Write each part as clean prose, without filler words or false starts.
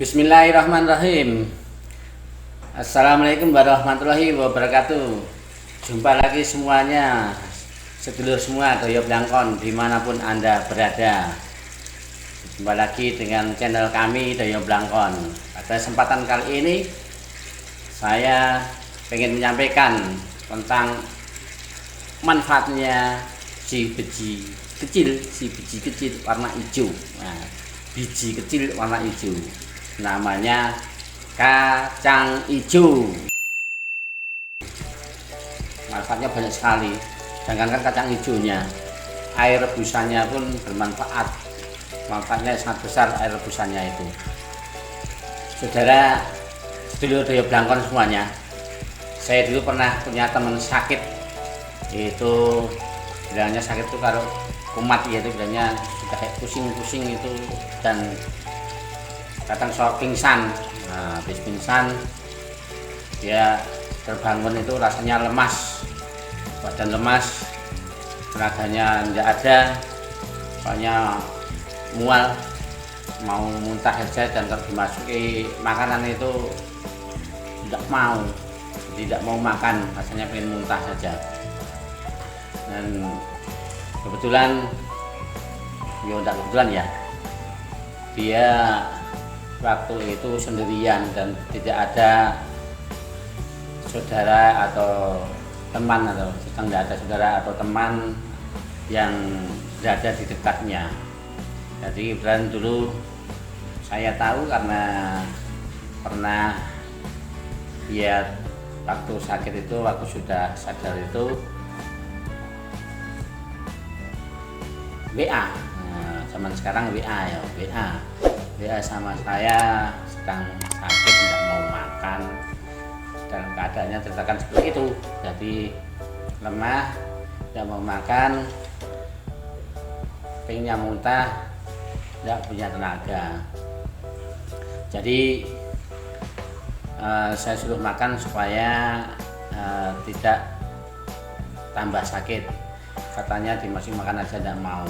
Bismillahirrahmanirrahim. Assalamualaikum warahmatullahi wabarakatuh. Jumpa lagi semuanya, sedulur semua Doyo Blangkon dimanapun Anda berada. Jumpa lagi dengan channel kami Doyo Blangkon. Pada kesempatan kali ini saya ingin menyampaikan tentang manfaatnya si biji kecil warna hijau. Nah, biji kecil warna hijau namanya kacang hijau. Manfaatnya banyak sekali. Jangankan kacang hijaunya, air rebusannya pun bermanfaat. Manfaatnya sangat besar air rebusannya itu. Saudara, sedulur Doyo Blangkon semuanya, saya dulu pernah punya teman sakit. Itu bilangnya sakit itu kalau kumat, yaitu bilangnya sudah kayak pusing-pusing itu, dan kadang soal pingsan. Nah, habis pingsan dia terbangun itu rasanya lemas, badan lemas, tenaganya tidak ada, pokoknya mual, mau muntah saja, dan kalau dimasuki makanan itu tidak mau makan, rasanya pengen muntah saja. Dan kebetulan ya, dia waktu itu sendirian dan tidak ada saudara atau teman, atau sedang tidak ada saudara atau teman yang berada di dekatnya. Jadi kebetulan dulu saya tahu karena pernah lihat waktu sakit itu, waktu sudah sadar itu WA. Nah, zaman sekarang WA sama saya, sedang sakit, tidak mau makan, dan keadaannya ceritakan seperti itu. Jadi lemah, tidak mau makan, pengennya muntah, tidak punya tenaga. Jadi saya suruh makan supaya tidak tambah sakit. Katanya dimasukin makan aja, tidak mau.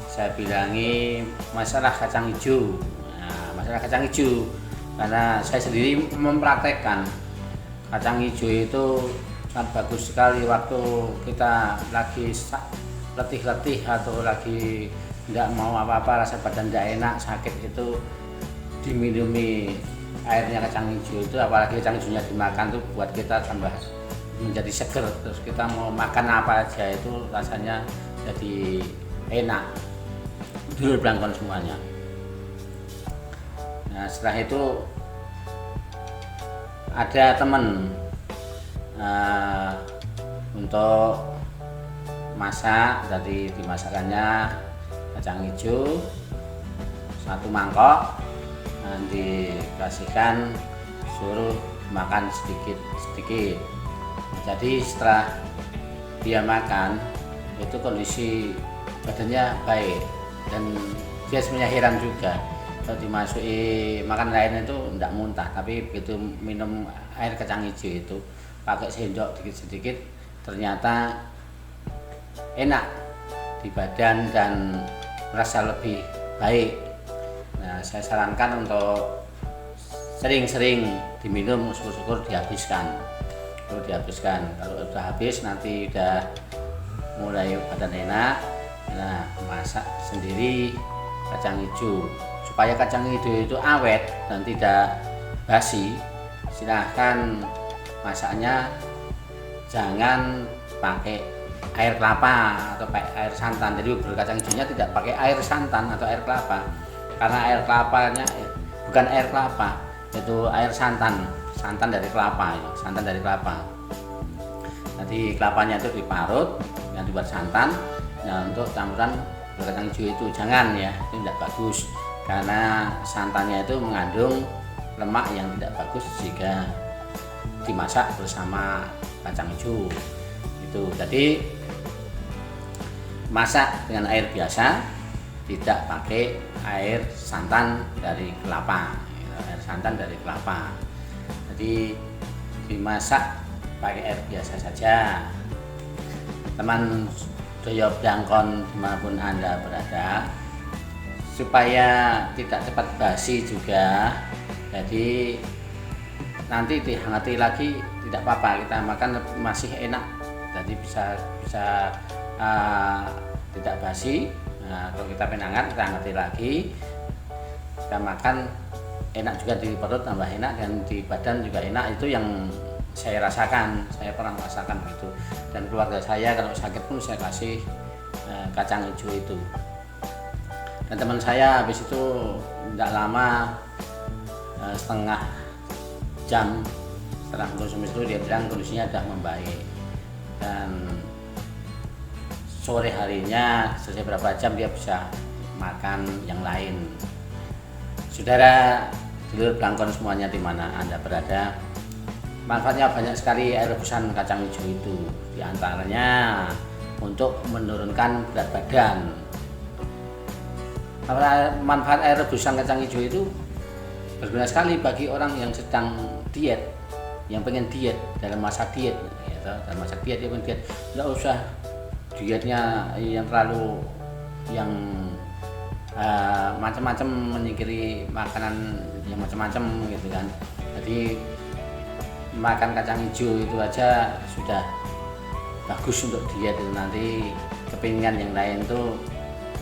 Saya bilangi masalah kacang hijau. Nah, masalah kacang hijau karena saya sendiri mempraktekkan kacang hijau itu sangat bagus sekali waktu kita lagi letih-letih atau lagi tidak mau apa-apa, rasa badan tidak enak, sakit, itu diminumi airnya kacang hijau itu, apalagi kacang hijaunya dimakan tuh buat kita tambah menjadi seger, terus kita mau makan apa aja itu rasanya jadi enak. Dulur Blangkon semuanya. Nah, setelah itu ada teman untuk masak. Jadi dimasakannya kacang hijau 1 mangkok, dan dikasihkan, suruh makan sedikit. Jadi setelah dia makan itu kondisi badannya baik, dan dia sebenarnya heran juga kalau dimasuki makan lain itu tidak muntah, tapi begitu minum air kacang hijau itu pakai sendok sedikit-sedikit ternyata enak di badan dan merasa lebih baik. Nah, saya sarankan untuk sering-sering diminum, syukur-syukur dihabiskan. Kalau udah habis nanti udah mulai badan enak. Nah, masak sendiri kacang hijau supaya kacang hijau itu awet dan tidak basi. Silahkan masaknya jangan pakai air kelapa atau pakai air santan. Jadi bubur kacang hijaunya tidak pakai air santan atau air kelapa, karena air kelapanya bukan air kelapa, itu air santan dari kelapa ya, santan dari kelapa. Jadi kelapanya itu diparut yang dibuat santan. Nah, untuk campuran kacang hijau itu jangan ya, itu tidak bagus karena santannya itu mengandung lemak yang tidak bagus jika dimasak bersama kacang hijau itu. Jadi masak dengan air biasa, tidak pakai air santan dari kelapa. Jadi dimasak pakai air biasa saja. Teman Doyo Blangkon dimanapun Anda berada, supaya tidak cepat basi juga, Jadi nanti dihangati lagi tidak apa-apa, kita makan masih enak. Jadi bisa tidak basi. Nah, kalau kita penangan kita hangati lagi, kita makan enak juga di perut, tambah enak, dan di badan juga enak. Itu yang saya rasakan, saya pernah merasakan begitu. Dan keluarga saya kalau sakit pun saya kasih kacang hijau itu. Dan teman saya habis itu tidak lama, setengah jam setelah konsumsi itu dia bilang kondisinya sudah membaik, dan sore harinya selesai berapa jam dia bisa makan yang lain. Saudara dulur Blangkon semuanya di mana Anda berada, manfaatnya banyak sekali air rebusan kacang hijau itu. Di antaranya untuk menurunkan berat badan. Manfaat air rebusan kacang hijau itu berguna sekali bagi orang yang sedang diet, yang pengen diet dalam masa diet, ya, dalam masa diet dia pengen diet, tidak usah dietnya yang terlalu yang macam-macam, menyingkiri makanan yang macam-macam gitu kan. Jadi makan kacang hijau itu aja sudah bagus untuk diet itu. Nanti kepinginan yang lain tuh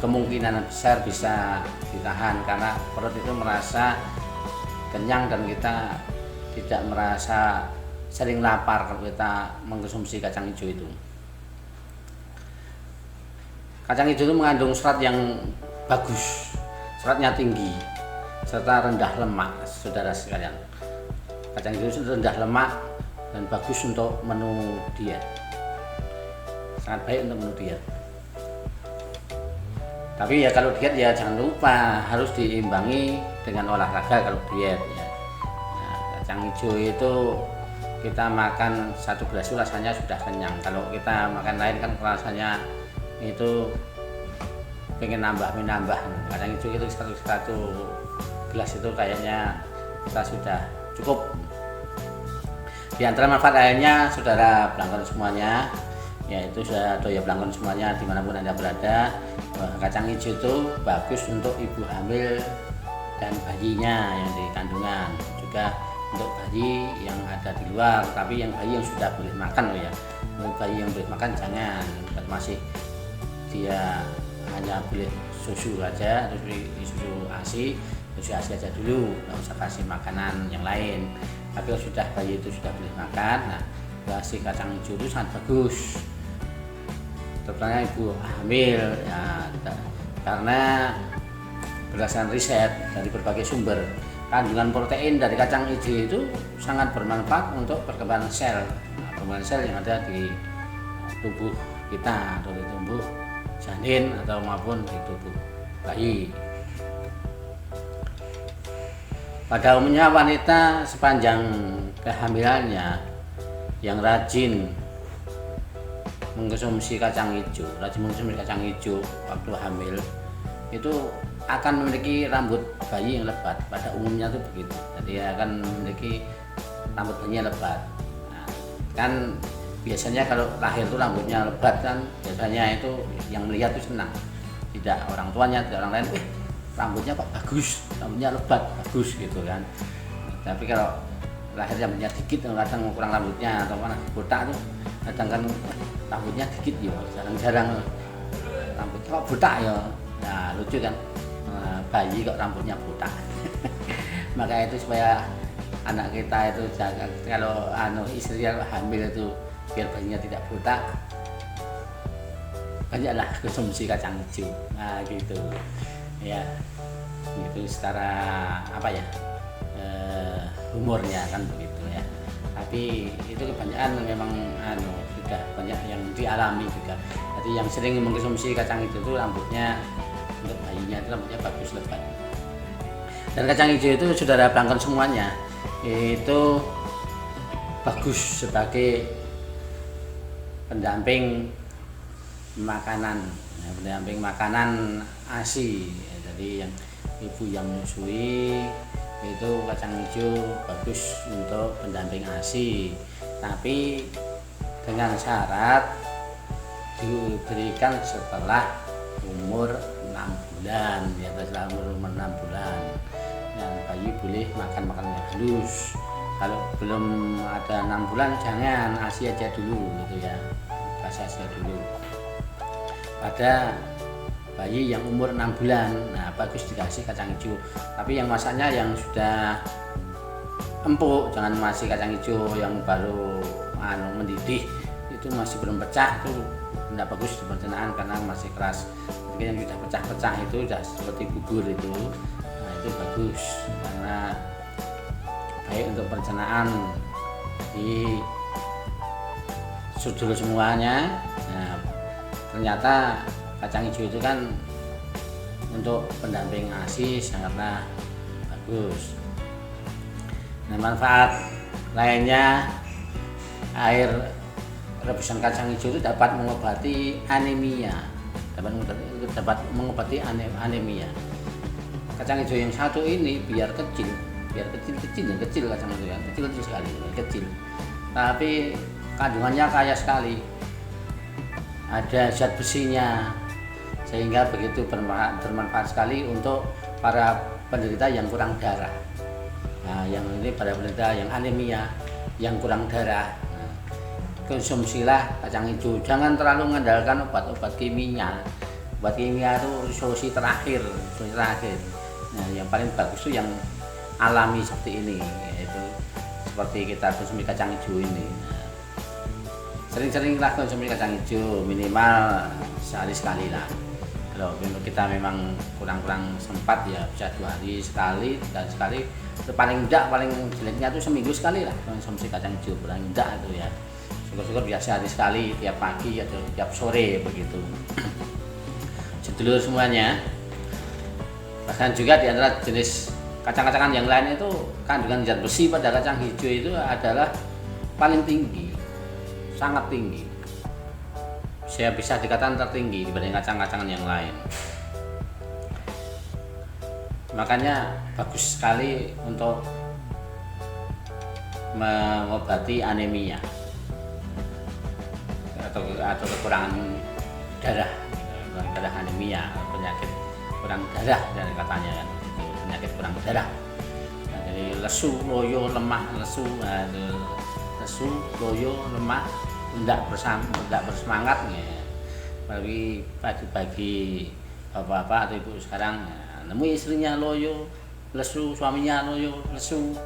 kemungkinan besar bisa ditahan, karena perut itu merasa kenyang dan kita tidak merasa sering lapar kalau kita mengkonsumsi kacang hijau itu. Kacang hijau itu mengandung serat yang bagus, seratnya tinggi, serta rendah lemak, saudara sekalian. Kacang hijau itu rendah lemak dan bagus untuk menu diet, sangat baik untuk menu diet. Tapi ya kalau diet ya jangan lupa harus diimbangi dengan olahraga kalau diet ya. Nah, kacang hijau itu kita makan satu gelas itu rasanya sudah kenyang. Kalau kita makan lain kan rasanya itu pengen nambah. Kacang hijau itu satu gelas itu kayaknya kita sudah cukup. Di antara manfaat lainnya, saudara Blangkon semuanya, yaitu saudara Doya Blangkon semuanya dimanapun Anda berada, kacang hijau itu bagus untuk ibu hamil dan bayinya yang di kandungan, juga untuk bayi yang ada di luar. Tapi yang bayi yang sudah boleh makan loh ya, bayi yang boleh makan jangan, masih dia hanya boleh susu aja, terus susu ASI aja dulu, nggak usah kasih makanan yang lain. Tapi kalau sudah bayi itu sudah boleh makan, nah kasih kacang hijau itu sangat bagus, terutama ibu hamil ya, karena berdasarkan riset dari berbagai sumber, kandungan protein dari kacang hijau itu sangat bermanfaat untuk perkembangan sel, perkembangan sel yang ada di tubuh kita, atau di tubuh janin atau maupun di tubuh bayi. Pada umumnya wanita sepanjang kehamilannya yang rajin mengkonsumsi kacang hijau, waktu hamil itu akan memiliki rambut bayi yang lebat. Pada umumnya itu begitu. Jadi akan memiliki rambut bayinya lebat. Nah, kan biasanya kalau lahir itu rambutnya lebat kan, biasanya itu yang melihat itu senang. Tidak orang tuanya, tidak orang lain, rambutnya kok bagus, rambutnya lebat, bagus gitu kan. Tapi kalau lahir rambutnya dikit, kadang kurang rambutnya atau mana botak tuh, kadang kan rambutnya dikit ya, jarang-jarang rambutnya kok botak ya. Nah lucu kan, bayi kok rambutnya botak. Maka itu supaya anak kita itu jangan, kalau istri hamil itu biar bayinya tidak botak, banyaklah konsumsi kacang hijau. Nah gitu ya, itu secara apa ya, humornya kan begitu ya. Tapi itu kebanyakan memang sudah banyak yang dialami juga. Jadi yang sering mengkonsumsi kacang hijau itu rambutnya, untuk bayinya itu rambutnya bagus, lebat. Dan kacang hijau itu saudara Blangkon semuanya itu bagus sebagai pendamping makanan, pendamping makanan ASI. Jadi yang ibu yang menyusui itu kacang hijau bagus untuk pendamping ASI, tapi dengan syarat diberikan setelah umur 6 bulan, ya setelah umur 6 bulan. yang bayi boleh makan makanan yang halus. Kalau belum ada 6 bulan jangan, ASI aja dulu gitu ya, kasih ASI dulu. Pada bayi yang umur 6 bulan, nah bagus dikasih kacang hijau. Tapi yang masaknya yang sudah empuk, jangan masih kacang hijau yang baru mendidih, itu masih belum pecah, itu tidak bagus di pencernaan karena masih keras. Jadi yang sudah pecah-pecah itu sudah seperti bubur itu, nah itu bagus karena baik untuk pencernaan di sudut semuanya. Nah, ternyata kacang hijau itu kan untuk pendamping ASI sangatlah bagus. Nah, manfaat lainnya, air rebusan kacang hijau itu dapat mengobati anemia, dapat mengobati anemia. Kacang hijau yang satu ini biar kecil kacang hijau yang kecil sekali, kecil, tapi kandungannya kaya sekali, ada zat besinya, sehingga begitu bermanfaat sekali untuk para penderita yang kurang darah. Nah, yang ini pada penderita yang anemia, yang kurang darah, nah, konsumsilah kacang hijau. Jangan terlalu mengandalkan obat-obat kimia. Obat kimia itu solusi terakhir. Nah, yang paling bagus itu yang alami seperti ini, yaitu seperti kita konsumsi kacang hijau ini. Nah, sering-seringlah konsumsi kacang hijau, minimal sehari sekali lah. Kalau kita memang kurang sempat ya bisa 2 hari sekali, dan sekali paling jeleknya itu seminggu sekali lah konsumsi kacang hijau, paling enggak itu ya. Syukur-syukur biasa hari sekali, tiap pagi atau tiap sore begitu. Sedulur semuanya, bahkan juga di antara jenis kacang-kacangan yang lain itu kandungan zat besi pada kacang hijau itu adalah paling tinggi, sangat tinggi. Saya bisa dikatakan tertinggi dibanding kacang-kacangan yang lain. Makanya bagus sekali untuk mengobati anemia atau kekurangan darah, anemia, penyakit kurang darah dari katanya kan, penyakit kurang darah. Nah, jadi lesu, loyo, lemah, lesu, loyo, lemah, tidak bersemangat ya. Bagi bapak-bapak atau ibu sekarang ya, nemu istrinya loyo, lesu, suaminya loyo, lesu,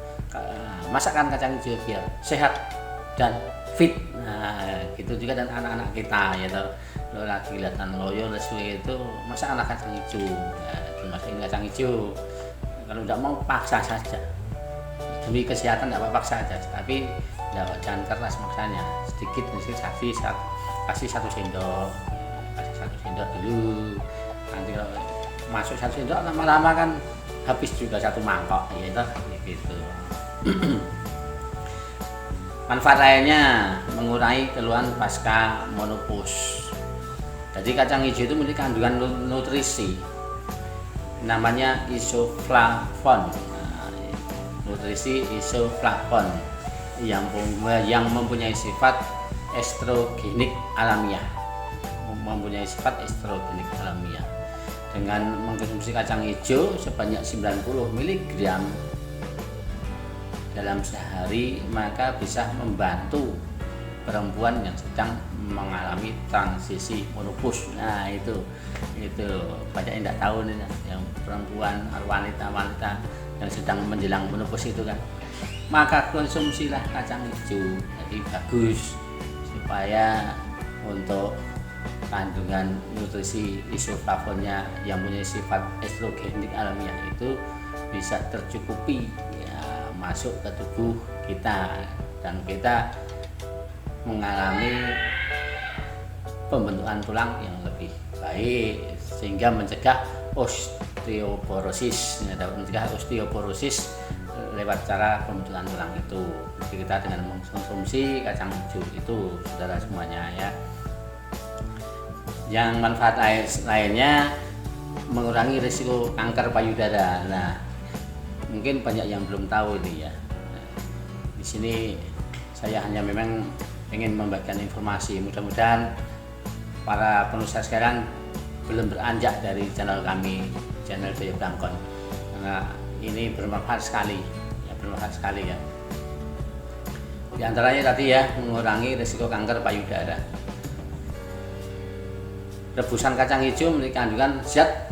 masakkan kacang hijau biar sehat dan fit. Nah, gitu juga dan anak-anak kita ya, kalau lagi kelihatan loyo, lesu itu masak anak kacang hijau, ya, dimasukin kacang hijau. Kalau tidak mau paksa saja, demi kesehatan tidak apa-apa paksa saja, tapi jangan keras maksanya, sedikit kasih 1 sendok, dulu. Nanti kalau masuk 1 sendok lama-lama kan habis juga 1 mangkok ya, gitu. Manfaat lainnya mengurangi keluhan pasca menopause. Jadi kacang hijau itu memiliki kandungan nutrisi namanya isoflavon. Nah, nutrisi isoflavon yang mempunyai sifat estrogenik alamiah. Dengan mengkonsumsi kacang hijau sebanyak 90 mg dalam sehari, maka bisa membantu perempuan yang sedang mengalami transisi menopause. Nah, itu banyak yang tidak tahu nih, yang perempuan, wanita yang sedang menjelang menopause itu kan. Maka konsumsilah kacang hijau, jadi bagus supaya untuk kandungan nutrisi isoflavonnya yang punya sifat estrogenik alamiah itu bisa tercukupi ya, masuk ke tubuh kita, dan kita mengalami pembentukan tulang yang lebih baik sehingga mencegah osteoporosis, lewat cara pembentukan tulang itu. Jadi kita dengan mengkonsumsi kacang hijau itu, saudara semuanya ya. Yang manfaat lainnya mengurangi risiko kanker payudara. Nah, mungkin banyak yang belum tahu ini ya. Nah, di sini saya hanya memang ingin membagikan informasi. Mudah-mudahan para penulis sekarang belum beranjak dari channel kami, channel Jaya Blangkon, karena ini bermanfaat sekali ya. Di antaranya tadi ya, mengurangi risiko kanker payudara. Rebusan kacang hijau memiliki kandungan zat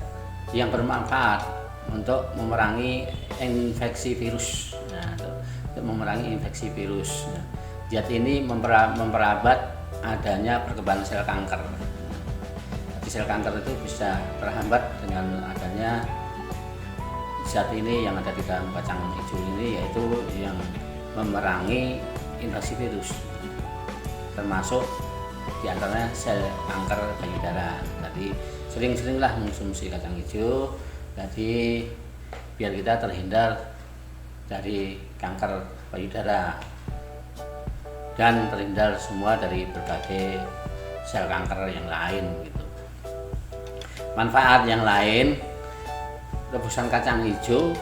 yang bermanfaat untuk memerangi infeksi virus. Untuk memerangi infeksi virus. Zat ini memperlambat adanya perkembangan sel kanker. Jadi sel kanker itu bisa terhambat dengan adanya zat ini yang ada di dalam kacang hijau ini, yaitu yang memerangi infeksi virus, termasuk diantaranya sel kanker payudara. Jadi sering-seringlah mengkonsumsi kacang hijau, jadi biar kita terhindar dari kanker payudara dan terhindar semua dari berbagai sel kanker yang lain gitu. Manfaat yang lain, rebusan kacang hijau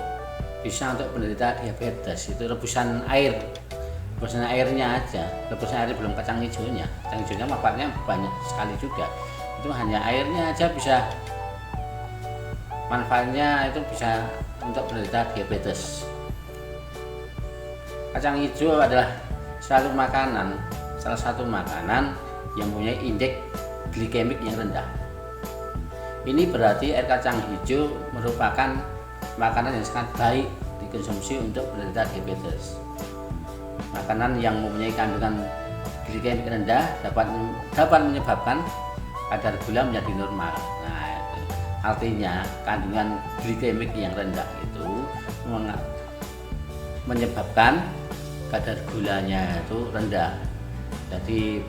bisa untuk penderita diabetes. Itu rebusan airnya aja, rebusan air belum kacang hijaunya. Kacang hijaunya manfaatnya banyak sekali juga. Itu hanya airnya aja bisa, manfaatnya itu bisa untuk penderita diabetes. Kacang hijau adalah salah satu makanan yang mempunyai indeks glikemik yang rendah. Ini berarti air kacang hijau merupakan makanan yang sangat baik dikonsumsi untuk penderita diabetes. Makanan yang mempunyai kandungan glikemik rendah dapat menyebabkan kadar gula menjadi normal. Nah, itu artinya kandungan glikemik yang rendah itu menyebabkan kadar gulanya itu rendah. Jadi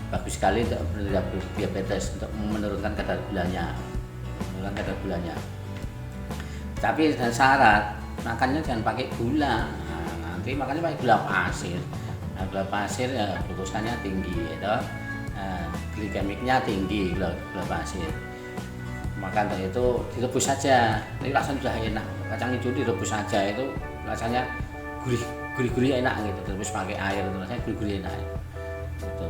bagus sekali untuk penderita diabetes untuk menurunkan kadar gulanya. Tapi dengan syarat makannya jangan pakai gula. Nah, nanti makannya pakai gula pasir. Nah, gula pasir ya glukosannya tinggi, ya, glikemiknya tinggi gula pasir. Maka untuk itu direbus saja. Ini rasanya sudah enak. Kacang hijau direbus saja itu rasanya gurih enak gitu. Direbus pakai air itu rasanya gurih enak. Gitu.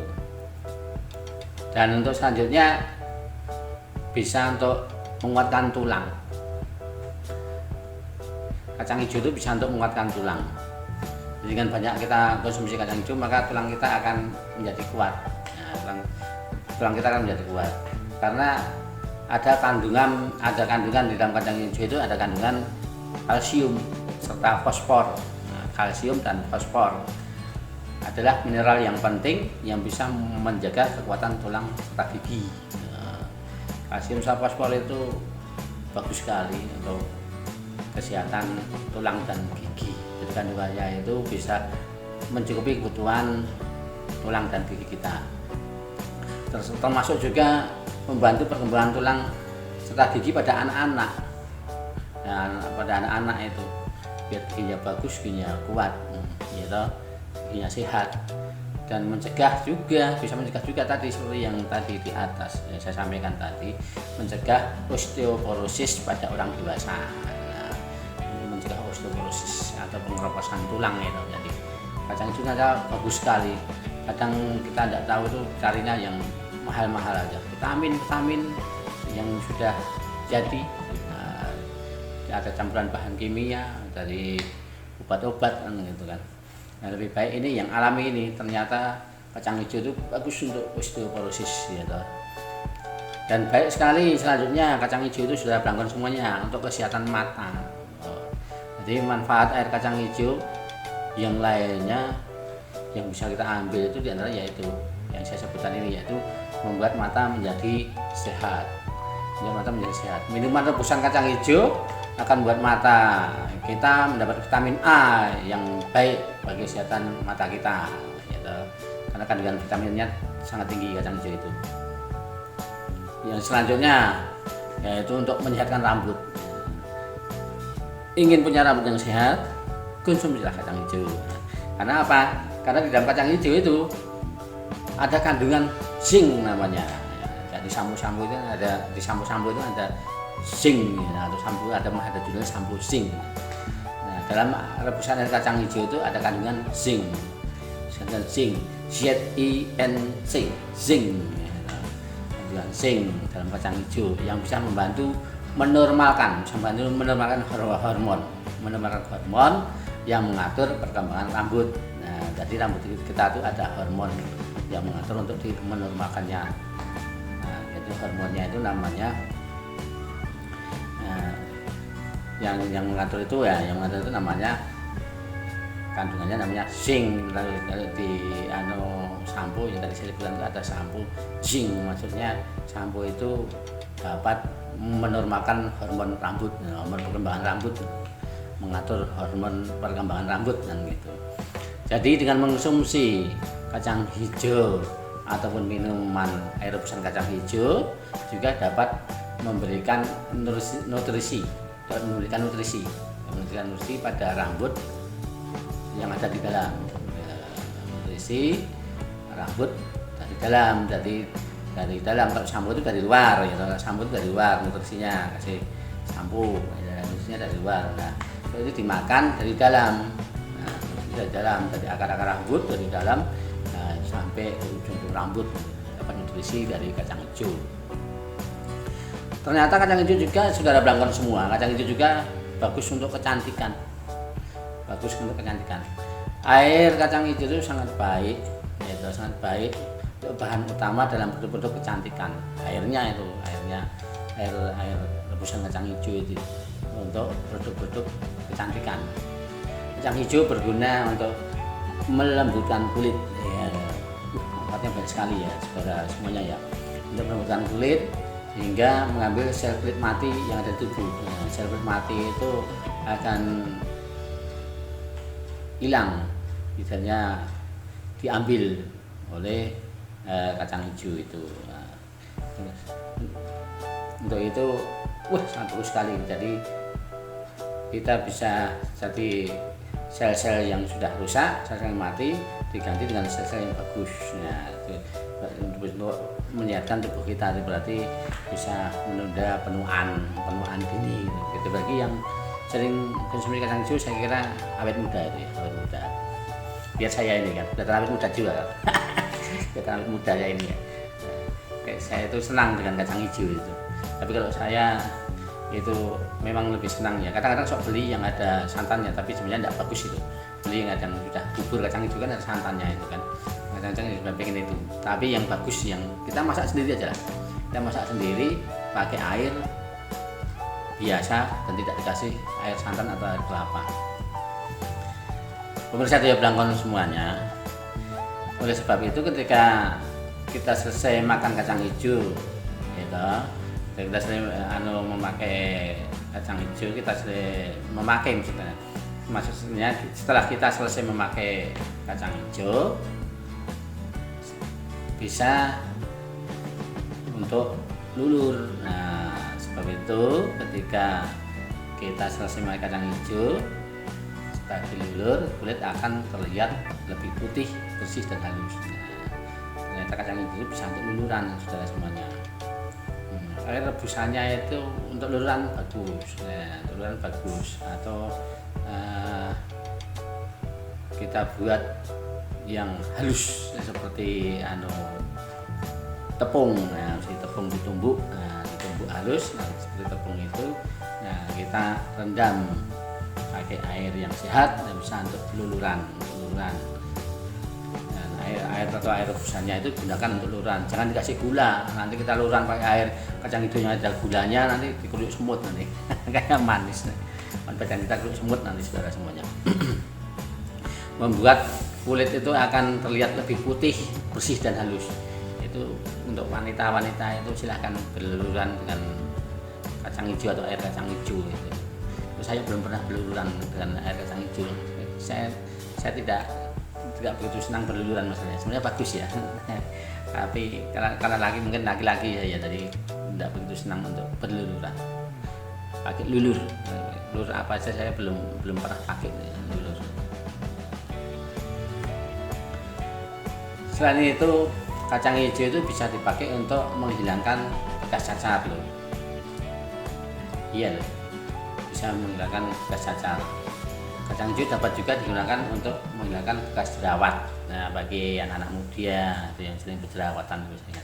Dan untuk selanjutnya bisa untuk menguatkan tulang. Kacang hijau itu bisa untuk menguatkan tulang. Jadi kan banyak kita konsumsi kacang hijau, maka tulang kita akan menjadi kuat. Nah, tulang kita akan menjadi kuat karena ada kandungan di dalam kacang hijau itu ada kandungan kalsium serta fosfor. Nah, kalsium dan fosfor adalah mineral yang penting yang bisa menjaga kekuatan tulang serta gigi. Kalsium sama fosfor itu bagus sekali untuk kesehatan tulang dan gigi. Jadi kandungannya itu bisa mencukupi kebutuhan tulang dan gigi kita. Termasuk juga membantu perkembangan tulang serta gigi pada anak-anak. Dan pada anak-anak itu biar giginya bagus, giginya kuat, gitu, giginya sehat. Dan bisa mencegah juga tadi seperti yang tadi di atas yang saya sampaikan tadi, mencegah osteoporosis pada orang dewasa. Nah, mencegah osteoporosis atau pengeroposan tulang itu. Jadi kacang hijau ternyata bagus sekali. Kadang kita tidak tahu itu carinya yang mahal-mahal aja. Vitamin yang sudah jadi, ada campuran bahan kimia dari obat-obat kan gitu kan. Nah, lebih baik ini yang alami ini, ternyata kacang hijau itu bagus untuk osteoporosis ya toh. Dan baik sekali selanjutnya kacang hijau itu sudah berangkat semuanya untuk kesehatan mata. Jadi manfaat air kacang hijau yang lainnya yang bisa kita ambil itu diantara yaitu yang saya sebutkan ini, yaitu membuat mata menjadi sehat. Minuman rebusan kacang hijau akan membuat mata kita mendapat vitamin A yang baik bagi kesehatan mata kita, gitu. Karena kandungan vitaminnya sangat tinggi kacang hijau itu. Yang selanjutnya yaitu untuk menyehatkan rambut. Ingin punya rambut yang sehat, konsumsilah kacang hijau. Karena apa? Karena di dalam kacang hijau itu ada kandungan zinc namanya. Jadi sampo-sampo itu ada zinc, atau sampo ada judulnya sampo zinc. Nah, dalam rebusan air kacang hijau itu ada kandungan zinc. Kandungan zinc dalam kacang hijau yang bisa membantu menormalkan hormon yang mengatur perkembangan rambut. Nah, jadi rambut kita itu ada hormon yang mengatur untuk menormalkannya. Nah, itu hormonnya itu namanya yang mengatur itu namanya kandungannya namanya zinc. Kalau di sampo yang tadi saya bilang itu ada sampo zinc, maksudnya sampo itu dapat menormalkan hormon rambut, hormon perkembangan rambut, mengatur hormon perkembangan rambut dan gitu. Jadi dengan mengkonsumsi kacang hijau ataupun minuman air rebusan kacang hijau juga dapat memberikan nutrisi pada rambut yang ada di dalam. Nutrisi rambut dari dalam, dari dalam. Kalau sampo itu dari luar, ya. Kalau sampo itu dari luar, nutrisinya kasih sampo, ya, nutrisinya dari luar. Nah, itu dimakan dari dalam. Nah, dari dalam, dari akar-akar rambut dari dalam, nah, sampai ke ujung rambut dapat nutrisi dari kacang hijau. Ternyata kacang hijau juga saudara belangkon semua, kacang hijau juga bagus untuk kecantikan. Air kacang hijau itu sangat baik, sangat baik. Bahan utama dalam produk-produk kecantikan. Air rebusan kacang hijau itu untuk produk-produk kecantikan. Kacang hijau berguna untuk melembutkan kulit. Ya, manfaatnya banyak sekali ya, saudara semuanya ya. Untuk melembutkan kulit hingga mengambil sel kulit mati yang ada di tubuh. Sel kulit mati itu akan hilang, misalnya diambil oleh kacang hijau itu. Nah, untuk itu sangat bagus sekali. Jadi kita bisa jadi sel-sel yang sudah rusak, sel-sel yang mati diganti dengan sel-sel yang bagus. Nah, untuk menyehatkan tubuh kita, itu berarti bisa menunda penuaan dini. Gitu. Bagi yang sering konsumsi kacang hijau, saya kira awet muda itu ya, awet muda. Biar saya ini kan, udah awet muda juga. Awet muda ya ini ya. Saya itu senang dengan kacang hijau itu. Tapi kalau saya itu memang lebih senang ya. Kadang-kadang sok beli yang ada santannya, tapi sebenarnya tidak bagus itu. Beli yang sudah bubur kacang hijau kan ada santannya itu kan. Kadang-kadang juga pengen itu. Tapi yang bagus yang kita masak sendiri aja lah. Kita masak sendiri pakai air biasa dan tidak dikasih air santan atau air kelapa. Pemirsa Tio Blangkon semuanya, oleh sebab itu ketika kita selesai makan kacang hijau, gitu, kita selesai memakai kacang hijau, kita selesai memakai maksudnya setelah kita selesai memakai kacang hijau, bisa untuk lulur. Nah, sebab itu ketika kita selesai memakai kacang hijau, setelah dilulur, kulit akan terlihat lebih putih, bersih dan halus. Nah, ternyata kacang hijau bisa untuk luluran, saudara semuanya. Air rebusannya itu untuk luluran bagus, luluran bagus. Atau kita buat yang halus seperti tepung, si tepung ditumbuk, ditumbuk halus, seperti tepung itu. Nah, kita rendam pakai air yang sehat dan bisa untuk luluran. Dan air atau air rebusannya itu gunakan untuk luluran. Jangan dikasih gula. Nanti kita luluran pakai air kacang hijaunya ada gulanya, nanti dikeruk semut nanti. Kayak manis nih. Badan kita keruk semut nanti, saudara semuanya. Membuat kulit itu akan terlihat lebih putih, bersih dan halus. Itu untuk wanita-wanita itu silahkan berluluran dengan kacang hijau atau air kacang hijau gitu. Saya belum pernah berluluran dengan air kacang hijau. Saya tidak begitu senang berluluran maksudnya. Sebenarnya bagus ya. Tapi karena laki-laki ya tadi tidak begitu senang untuk berluluran. Pakai lulur apa aja saya belum pernah pakai lulur. Selain itu, kacang hijau itu bisa dipakai untuk menghilangkan bekas cacar loh. Iya loh, bisa menghilangkan bekas cacar. Kacang hijau dapat juga digunakan untuk menghilangkan bekas jerawat. Nah, bagi anak-anak muda itu yang sering berjerawatan biasanya.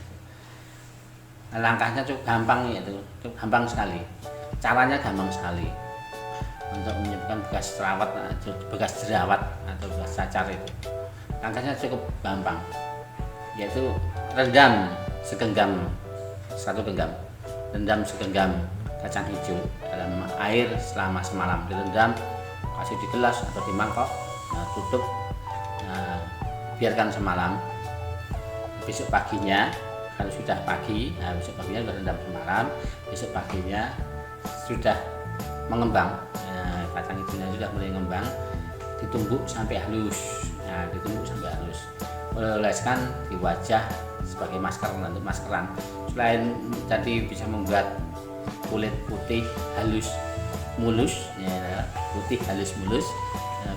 Nah, langkahnya cukup gampang ya, itu cukup gampang sekali. caranya gampang sekali untuk menyembuhkan bekas jerawat atau bekas cacar itu. Langkahnya cukup gampang, yaitu rendam segenggam, 1 genggam, rendam segenggam kacang hijau dalam air selama semalam. Direndam, kasih di gelas atau di mangkok, tutup, biarkan semalam. Besok paginya, kalau sudah pagi, besok paginya sudah rendam semalam, besok paginya sudah mengembang, kacang hijaunya sudah mulai mengembang, ditumbuk sampai halus. Oleskan di wajah sebagai masker untuk maskeran. Selain tadi bisa membuat kulit putih halus mulus, putih halus mulus,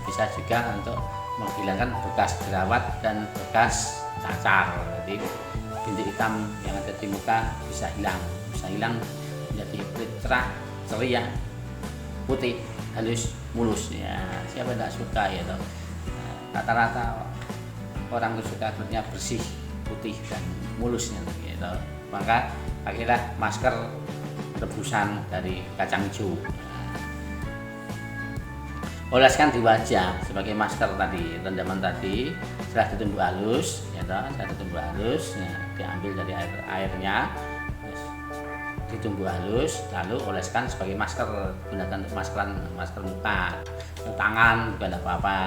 bisa juga untuk menghilangkan bekas jerawat dan bekas cacar. Jadi bintik hitam yang ada di muka bisa hilang menjadi kulit cerah, ceria, putih, halus, mulus. Ya, siapa tidak suka ya toh. Rata-rata orang itu suka kulitnya bersih, putih dan mulusnya gitu. Maka pakailah masker rebusan dari kacang hijau. Oleskan di wajah sebagai masker tadi, rendaman tadi setelah ditumbuk halus, ya toh, diambil dari airnya, ditumbuk halus, lalu oleskan sebagai masker, gunakan untuk masker muka, tangan juga tidak apa-apa,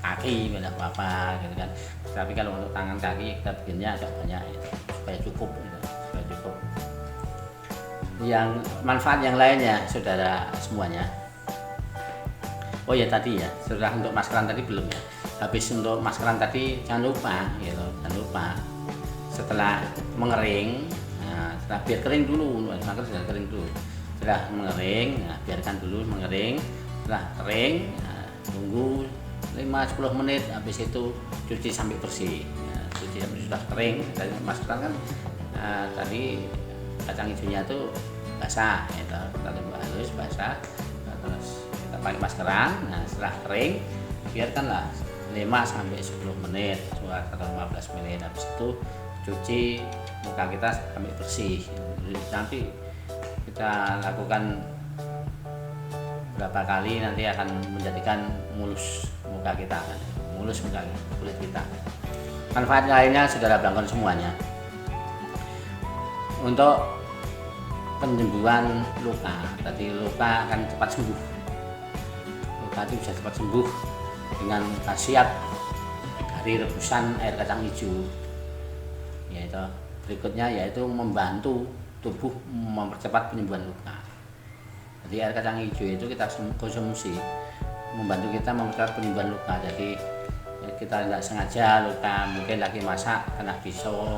kaki tidak apa-apa gitu kan. Tapi kalau untuk tangan kaki kita bikinnya agak banyak gitu, supaya cukup. Yang manfaat yang lainnya saudara semuanya. Oh ya tadi ya, sudah untuk maskeran tadi belum ya. Habis untuk maskeran tadi jangan lupa setelah mengering, setelah biar kering dulu, masker sudah kering dulu. Setelah mengering, biarkan dulu mengering. Setelah kering, tunggu 5-10 menit, habis itu cuci sampai bersih. Cuci sampai sudah kering. Dari maskeran kan tadi kacang hijaunya itu basah, kita tunggu halus basah, terus kita pakai maskeran. Setelah kering, biarkanlah 5-10 menit atau 15 menit. Habis itu cuci muka kita sampai bersih. Nanti kita lakukan berapa kali, nanti akan menjadikan mulus muka kita, kulit kita. Manfaat lainnya saudara belangkon semuanya. Untuk penyembuhan luka, tadi luka akan cepat sembuh. Luka itu bisa cepat sembuh dengan khasiat dari rebusan air kacang hijau. Yaitu berikutnya yaitu membantu tubuh mempercepat penyembuhan luka. Jadi air kacang hijau itu kita konsumsi membantu kita mempercepat penyembuhan luka. Jadi kita tidak sengaja luka, mungkin lagi masak kena pisau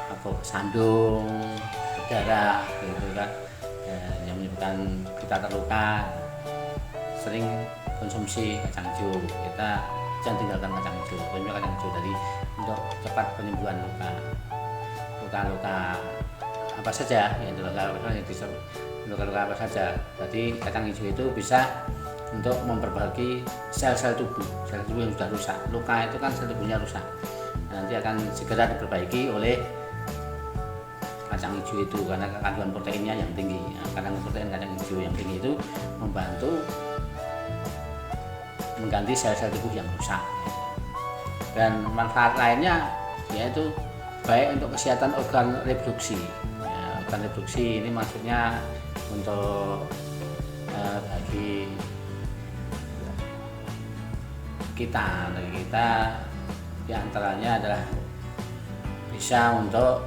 atau sandung, berdarah gitu kan, yang menyebabkan kita terluka. Sering konsumsi kacang hijau, kita jangan tinggalkan kacang hijau, kacang hijau tadi untuk cepat penyembuhan luka apa saja, luka apa saja. Jadi kacang hijau itu bisa untuk memperbaiki sel-sel tubuh yang sudah rusak. Luka itu kan sel tubuhnya rusak, nanti akan segera diperbaiki oleh kacang hijau itu karena kandungan proteinnya yang tinggi. Kandungan protein kacang hijau yang tinggi itu membantu mengganti sel-sel tubuh yang rusak. Dan manfaat lainnya yaitu baik untuk kesehatan organ reproduksi. Organ reproduksi ini maksudnya untuk bagi kita diantaranya adalah bisa untuk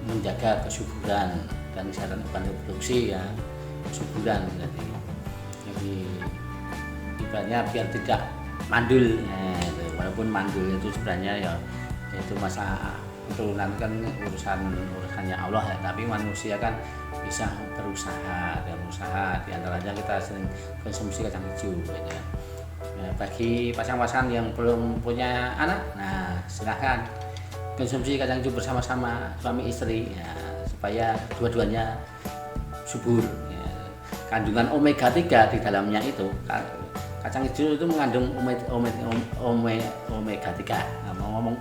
menjaga kesuburan dan kesehatan organ reproduksi ya, kesuburan. Jadi ibaratnya biar tidak mandul, walaupun mandul itu sebenarnya ya itu masa itu nanti kan urusannya Allah ya, tapi manusia kan bisa berusaha diantaranya kita sering konsumsi kacang hijau gitu ya. Bagi pasangan-pasangan yang belum punya anak, silahkan konsumsi kacang hijau bersama-sama suami istri ya, supaya dua-duanya subur ya. Kandungan omega 3 di dalamnya itu, kacang hijau itu mengandung omega 3. Ngomong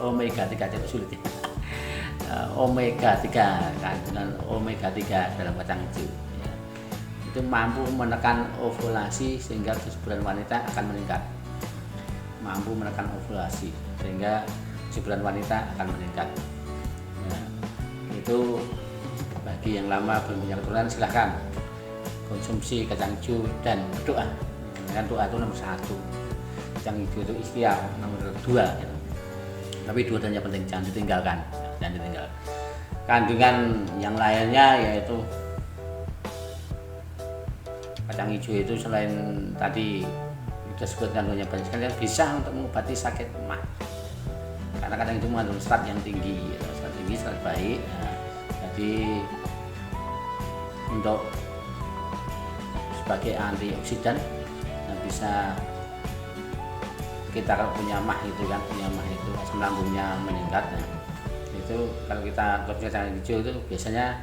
omega 3 jadi sulit ya. omega 3, kandungan omega 3 dalam kacang hijau ya. Itu mampu menekan ovulasi sehingga kesuburan wanita akan meningkat. Mampu menekan ovulasi sehingga kesuburan wanita akan meningkat ya. Itu bagi yang lama belum punya keturunan silahkan konsumsi kacang hijau dan berdoa. Kan doa itu nomor 1, kacang hijau itu ikhtiar nomor 2 ya. Tapi 2 tanya penting, jangan ditinggalkan. Kandungan yang lainnya yaitu kacang hijau itu selain tadi sudah sebut kandungannya banyak sekali, bisa untuk mengobati sakit mah. Karena kacang hijau mengandung serat yang tinggi, serat baik. Nah, jadi untuk sebagai antioksidan yang bisa kita kalau punya mah itu asam lambungnya meningkat. Nah, itu kalau kita konsumsi kacang hijau itu biasanya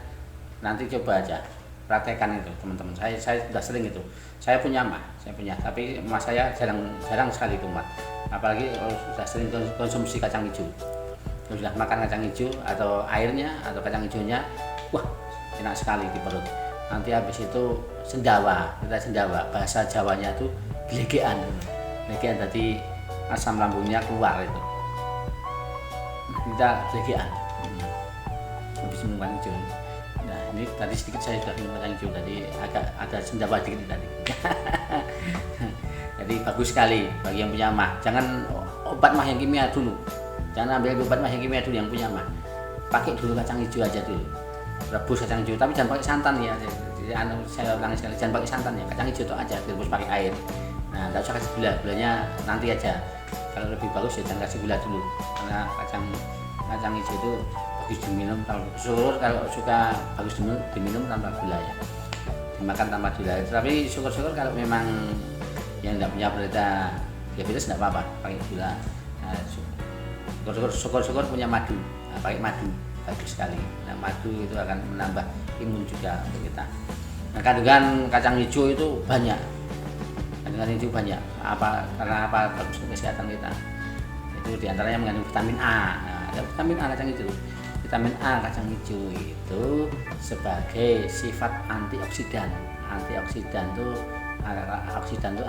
nanti coba aja praktekkan itu teman-teman. Saya sudah sering itu. Saya punya, tapi emas saya jarang sekali itu mat. Apalagi kalau sudah sering konsumsi kacang hijau. Kalau sudah makan kacang hijau atau airnya atau kacang hijaunya, wah enak sekali di perut. Nanti habis itu sendawa, bahasa Jawanya itu gelegean tadi asam lambungnya keluar itu. Kita gelegean habis minum kacang hijau. Nah ini tadi sedikit saya sudah minum kacang hijau, tadi agak ada sendawa dikit tadi. Jadi bagus sekali bagi yang punya mah. Jangan obat mah yang kimia dulu. Jangan ambil obat mah yang kimia dulu, yang punya mah. Pakai dulu kacang hijau aja dulu. Rebus kacang hijau, tapi jangan pakai santan ya. Saya ulangi sekali, jangan pakai santan ya. Kacang hijau itu aja direbus pakai air. Nah, nggak usah kasih gulanya nanti aja. Kalau lebih bagus ya jangan kasih gula dulu. Karena kacang hijau itu bagus diminum tanpa sugar. Kalau suka bagus diminum tanpa gula ya. Dimakan tanpa gula. Tapi syukur-syukur kalau memang yang tidak punya penderita diabetes tidak apa-apa pakai gula. Nah, syukur-syukur punya madu. Nah, pakai madu bagus sekali. Nah, madu itu akan menambah imun juga untuk kita. Nah, kandungan kacang hijau itu banyak. Karena bagus untuk kesehatan kita. Itu diantaranya mengandung vitamin A. Nah, ada vitamin A kacang hijau. Vitamin A kacang hijau itu sebagai sifat antioksidan. Antioksidan itu artinya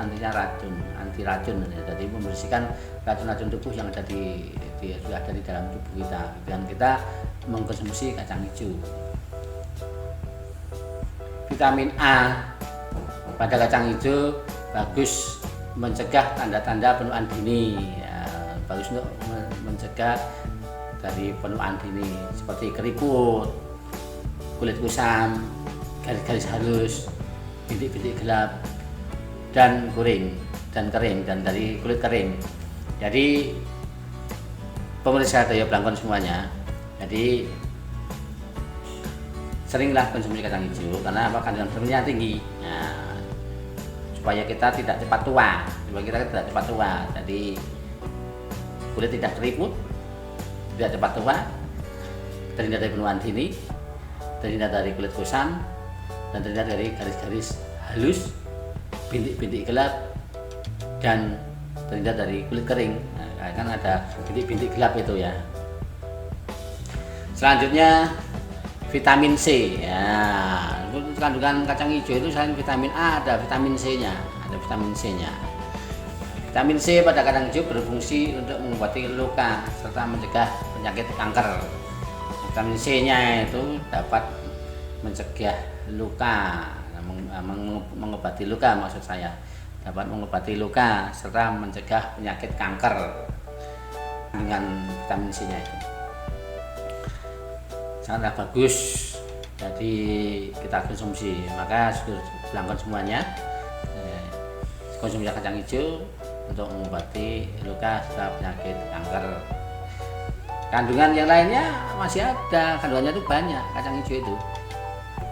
anti racun. Jadi membersihkan racun-racun tubuh yang sudah ada di dalam tubuh kita. Dan kita mengkonsumsi kacang hijau. Vitamin A pada kacang hijau bagus mencegah tanda-tanda penuaan dini ya, bagus untuk mencegah dari penuaan dini seperti keriput, kulit kusam, garis-garis halus, bintik-bintik gelap dan kering dan dari kulit kering. Jadi pemirsa Daya Blangkon semuanya, jadi seringlah konsumsi kacang hijau karena kandungan vitaminnya tinggi. Nah, supaya kita tidak cepat tua, jadi kulit tidak keriput, tidak cepat tua, terhindar dari penuaan dini, terhindar dari kulit kusam, dan terhindar dari garis-garis halus, bintik-bintik gelap, dan terhindar dari kulit kering. Nah, kan ada bintik-bintik gelap itu ya. Selanjutnya vitamin C ya, kandungan kacang hijau itu selain vitamin A ada vitamin C-nya, Vitamin C pada kacang hijau berfungsi untuk mengobati luka serta mencegah penyakit kanker. Vitamin C-nya itu dapat mencegah luka, mengobati luka maksud saya, dapat mengobati luka serta mencegah penyakit kanker dengan vitamin C-nya itu. Sangatlah bagus, jadi kita konsumsi. Maka Blangkon semuanya konsumsi kacang hijau untuk mengobati luka serta penyakit kanker. Kandungan yang lainnya masih ada, kandungannya itu banyak kacang hijau itu.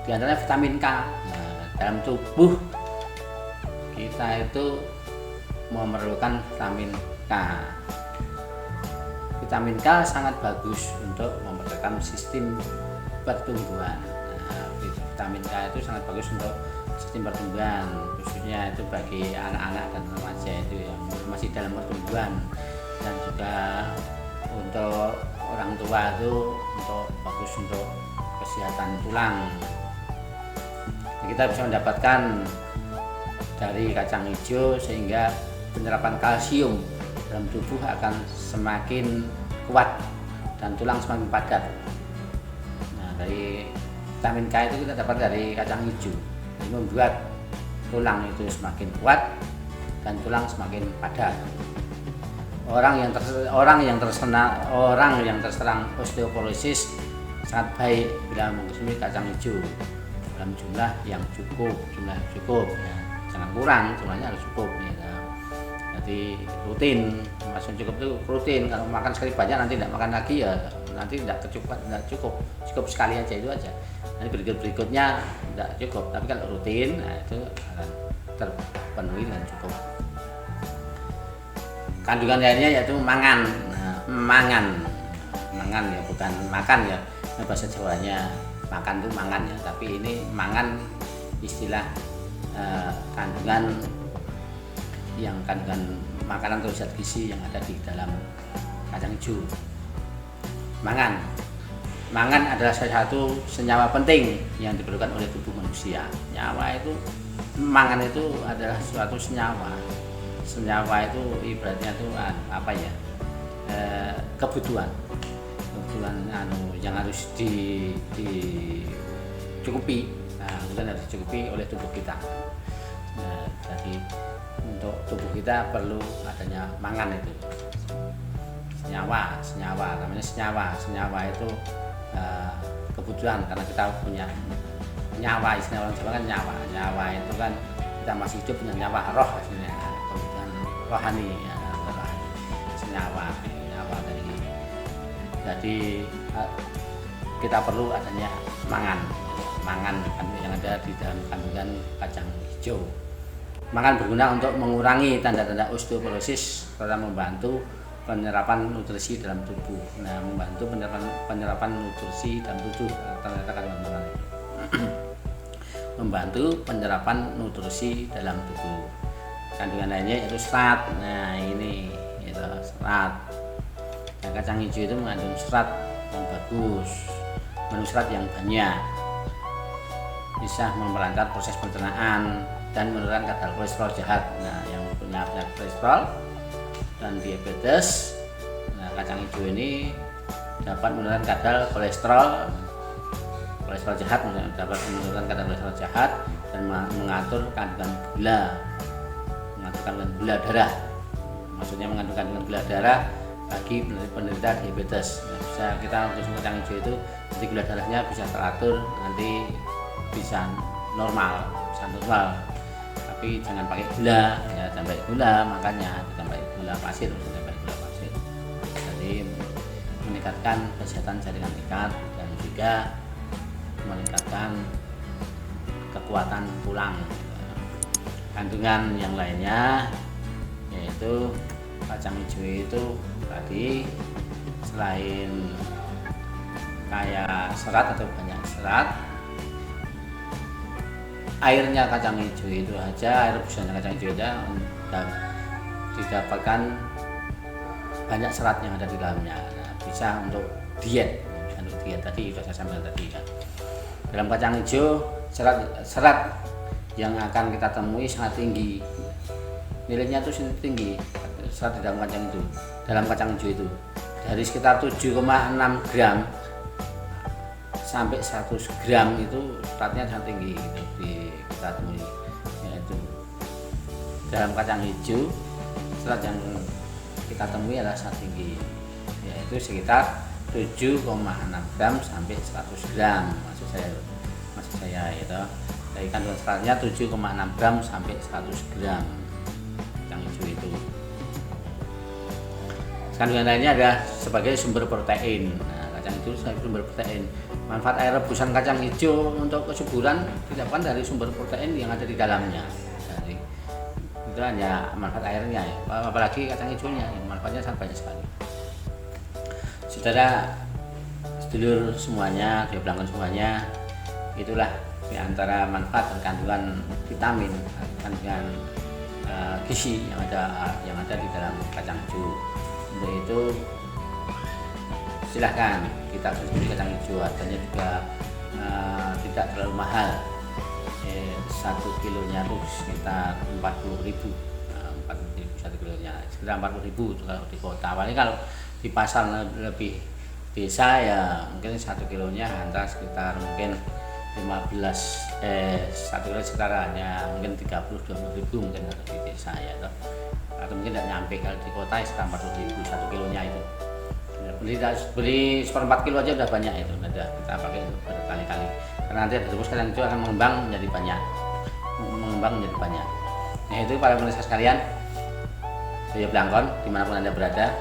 Di antaranya vitamin K. Nah, dalam tubuh kita itu memerlukan vitamin K. Vitamin K sangat bagus untuk mempertahankan sistem pertumbuhan. Nah, vitamin K itu sangat bagus untuk sistem pertumbuhan, khususnya itu bagi anak-anak dan remaja itu yang masih dalam pertumbuhan, dan juga untuk orang tua itu untuk bagus untuk kesehatan tulang. Kita bisa mendapatkan dari kacang hijau sehingga penyerapan kalsium dalam tubuh akan semakin kuat dan tulang semakin padat. Nah, dari vitamin K itu kita dapat dari kacang hijau, ini membuat tulang itu semakin kuat dan tulang semakin padat. Orang yang terserang osteoporosis sangat baik bila mengkonsumsi kacang hijau dalam jumlah yang cukup, ya. Jangan kurang, jumlahnya harus cukup ya. Jadi rutin, maksudnya cukup itu rutin. Kalau makan sekali banyak nanti tidak makan lagi ya, nanti tidak cukup sekali aja, itu aja. Nanti berikutnya tidak cukup, tapi kalau rutin, nah itu akan terpenuhi dan cukup. Kandungan lainnya yaitu mangan. Nah, mangan ya, bukan makan ya. Nah, bahasa Jawanya makan itu mangan ya, tapi ini mangan istilah kandungan makanan atau zat gizi yang ada di dalam kacang hijau. Mangan adalah salah satu senyawa penting yang diperlukan oleh tubuh manusia. Mangan itu adalah suatu senyawa. Senyawa itu ibaratnya itu apa ya? Kebutuhan yang harus dicukupi. Nah, harus dicukupi oleh tubuh kita. Nah, jadi untuk tubuh kita perlu adanya mangan itu. Senyawa namanya senyawa itu kebutuhan, karena kita punya nyawa, istilah orang Jawa kan nyawa itu kan kita masih hidup dengan nyawa roh, hasilnya kebutuhan rohani ya, senyawa dari, jadi kita perlu adanya mangan yang ada di dalam kandungan kacang hijau. Mangan berguna untuk mengurangi tanda-tanda osteoporosis serta membantu penyerapan nutrisi dalam tubuh. Nah, membantu penyerapan nutrisi dalam tubuh, ternyata kandungan membantu penyerapan nutrisi dalam tubuh. Kandungan lainnya yaitu serat. Nah, ini itu serat. Nah, kacang hijau itu mengandung serat yang bagus, mengandung serat yang banyak, bisa memperlancar proses pencernaan dan menurunkan kadar kolesterol jahat. Nah, yang punya penyakit kolesterol dan diabetes, nah kacang hijau ini dapat menurunkan kadar kolesterol jahat, dapat menurunkan kadar kolesterol jahat dan mengatur kandungan gula darah. Maksudnya mengatur kandungan gula darah bagi penderita diabetes. Nah, bisa kita konsumsi kacang hijau itu nanti gula darahnya bisa teratur, nanti bisa normal. Tapi jangan pakai gula ya, jangan pakai gula, makanya jangan pakai gula pasir, jadi meningkatkan kesehatan jaringan ikat dan juga meningkatkan kekuatan tulang. Kandungan yang lainnya yaitu kacang hijau itu tadi selain kaya serat atau banyak serat, airnya kacang hijau itu aja, air rebusannya kacang hijau aja didapatkan banyak serat yang ada di dalamnya. Nah, bisa untuk diet tadi sudah saya sampaikan tadi kan. Dalam kacang hijau serat yang akan kita temui sangat tinggi, nilainya itu tinggi, serat di dalam kacang hijau itu dari sekitar 7,6 gram sampai 100 gram itu seratnya sangat tinggi itu kita temui, yaitu dalam kacang hijau serat yang kita temui adalah sangat tinggi, yaitu sekitar 7,6 gram sampai 100 gram maksud saya itu. Dari kandungan seratnya 7,6 gram sampai 100 gram kacang hijau itu. Kandungan lainnya adalah sebagai sumber protein. Nah, kacang hijau sebagai sumber protein. Manfaat air rebusan kacang hijau untuk kesuburan didapatkan dari sumber protein yang ada di dalamnya. Jadi itu hanya manfaat airnya ya, apalagi kacang hijaunya yang manfaatnya sangat banyak sekali. Saudara sedulur semuanya, dia pelanggan semuanya, itulah di antara manfaat dan kandungan vitamin, kandungan gizi yang ada di dalam kacang hijau. Untuk itu silahkan kita konsumsi kacang hijau. Harganya juga tidak terlalu mahal. 1 kilonya tuh sekitar 40.000, 1 kilonya sekitar 40.000 kalau di kota. Paling kalau di pasar lebih desa ya mungkin 1 kilonya antara sekitar mungkin 1 kilo sekitar hanya mungkin 30-20.000 mungkin kalau di desa ya toh. Atau mungkin tidak nyampe, kalau di kota sekitar 40.000 1 kilonya itu. Beli 1/4 kilo aja udah banyak itu, udah kita pakai itu berkali-kali. Karena nanti terus kacang hijau akan mengembang menjadi banyak, Nah itu para pemirsa sekalian, Boyo Blangkon dimanapun Anda berada,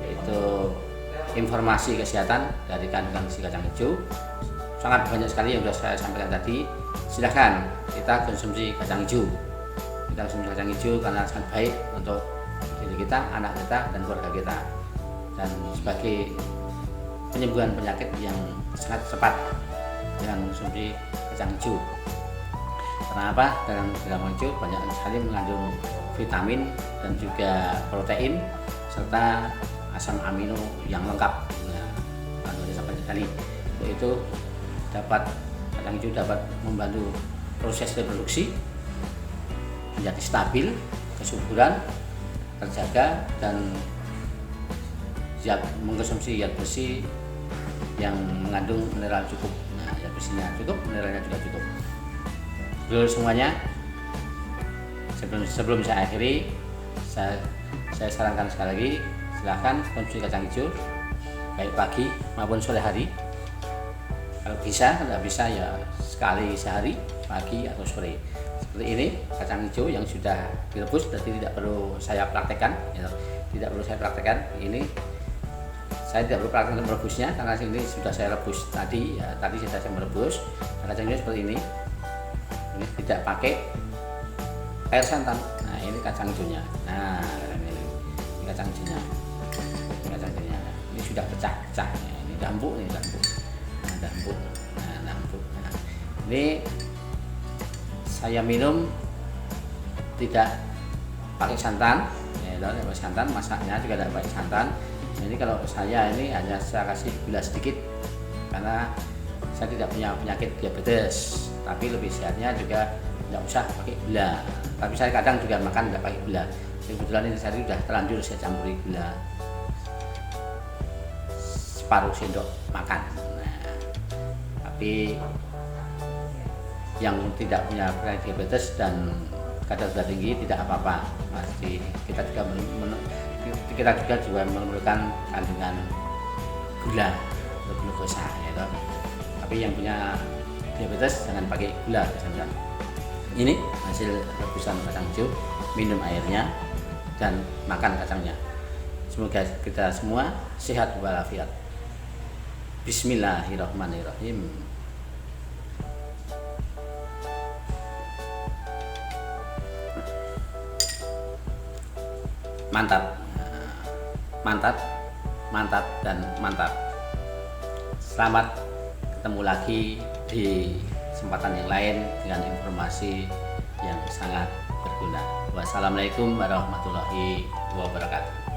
yaitu informasi kesehatan dari kandungan gizi kacang hijau. Sangat banyak sekali yang sudah saya sampaikan tadi. Silahkan kita konsumsi kacang hijau. Kita konsumsi kacang hijau karena sangat baik untuk diri kita, anak kita, dan keluarga kita. Dan sebagai penyembuhan penyakit yang sangat cepat dengan konsumsi kacang hijau. Karena apa? Dalam kacang hijau banyak sekali mengandung vitamin dan juga protein serta asam amino yang lengkap. Kandungannya banyak sekali. Yaitu kacang hijau dapat membantu proses reproduksi menjadi stabil, kesuburan terjaga, dan mengkonsumsi zat besi yang mengandung mineral cukup. Nah, zat besinya cukup, mineralnya juga cukup. Dulu semuanya, sebelum saya akhiri, saya sarankan sekali lagi, silahkan konsumsi kacang hijau baik pagi maupun sore hari. Kalau bisa, kalau bisa ya sekali sehari, pagi atau sore. Seperti ini kacang hijau yang sudah direbus, berarti tidak perlu saya praktekkan, ya. Tidak perlu saya praktekkan. Ini saya tidak perlu praktekkan merebusnya karena ini sudah saya rebus tadi. Ya, tadi sudah saya merebus. Nah, kacang hijau seperti ini tidak pakai air santan. Nah ini kacang hijaunya. Nah ini kacang hijaunya. Ini sudah pecah-pecah. Ini dampuk, dampuk. Nah, ini saya minum tidak pakai santan. Tidak pakai santan, masaknya juga tidak pakai santan. Nah, ini kalau saya ini hanya saya kasih gula sedikit karena saya tidak punya penyakit diabetes, tapi lebih sehatnya juga tidak usah pakai gula. Tapi saya kadang juga makan tidak pakai gula. Kebetulan ini saya sudah terlanjur saya campuri gula separuh sendok makan. Nah, tapi yang tidak punya penyakit diabetes dan kadar gula tinggi tidak apa-apa. Masih kita juga memerlukan kandungan gula atau glukosa, ya. Tapi yang punya diabetes jangan pakai gula, teman-teman. Ini hasil rebusan kacang hijau, minum airnya dan makan kacangnya. Semoga kita semua sehat walafiat. Bismillahirrahmanirrahim. Mantap dan mantap. Selamat ketemu lagi di kesempatan yang lain dengan informasi yang sangat berguna. Wassalamualaikum warahmatullahi wabarakatuh.